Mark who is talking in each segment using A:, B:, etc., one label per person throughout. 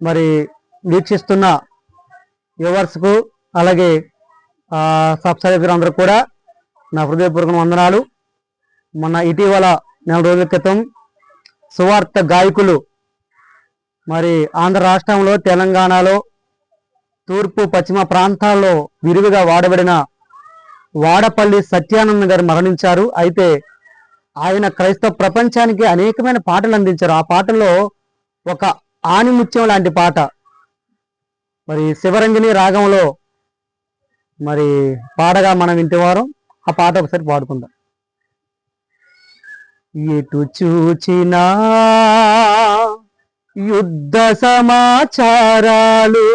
A: మరి వీక్షిస్తున్న వ్యూవర్స్కు అలాగే సబ్స్క్రైబర్ అందరూ కూడా నా హృదయపూర్వక వందనాలు. మొన్న ఇటీవల నెల రోజుల క్రితం సువార్త గాయకులు మరి ఆంధ్ర రాష్ట్రంలో, తెలంగాణలో, తూర్పు పశ్చిమ ప్రాంతాల్లో విరివిగా వాడబడిన వాడపల్లి సత్యానంద గారు మరణించారు. అయితే ఆయన క్రైస్తవ ప్రపంచానికి అనేకమైన పాటలు అందించారు. ఆ పాటల్లో ఒక ఆణిముత్యం లాంటి పాట మరి శివరంజని రాగంలో మరి పాడగా మనం వింటేవారం. ఆ పాట ఒకసారి పాడుకుందాం. ఎటు చూచినా యుద్ధ సమాచారాలు,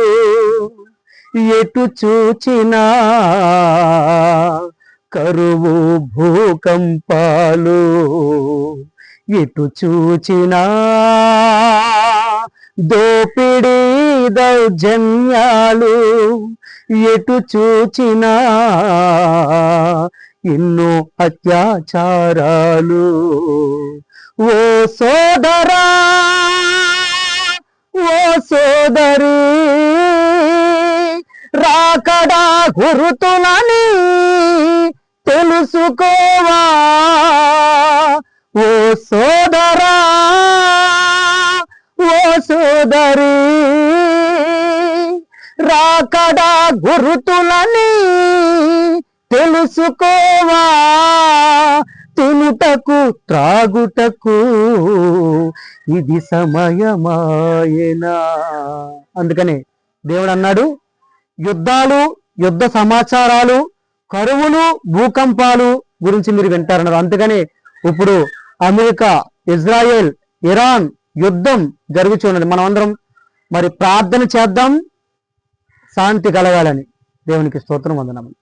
A: ఎటు చూచినా కరువు భూకంపాలు, ఎటు చూచినా దోపిడీ దౌర్జన్యాలు, ఎటు చూచినా ఎన్నో అత్యాచారాలు. ఓ సోదరా, ఓ సోదరి, రాకడా గురుతులని తెలుసుకోవా. ఓ సోదరా, ఓ సోదరి, రాకడా గురుతులని తెలుసుకోవా. తినుటకు త్రాగుటకు ఇది సమయమాయనా. అందుకని దేవుడు అన్నాడు, యుద్ధాలు, యుద్ధ సమాచారాలు, కరువులు, భూకంపాలు గురించి మీరు వింటారన్నారు. అందుకని ఇప్పుడు అమెరికా, ఇజ్రాయెల్, ఇరాన్ యుద్ధం జరుగుతున్నది. మనం అందరం మరి ప్రార్థన చేద్దాం, శాంతి కలగాలని. దేవునికి స్తోత్రం, వందనములు.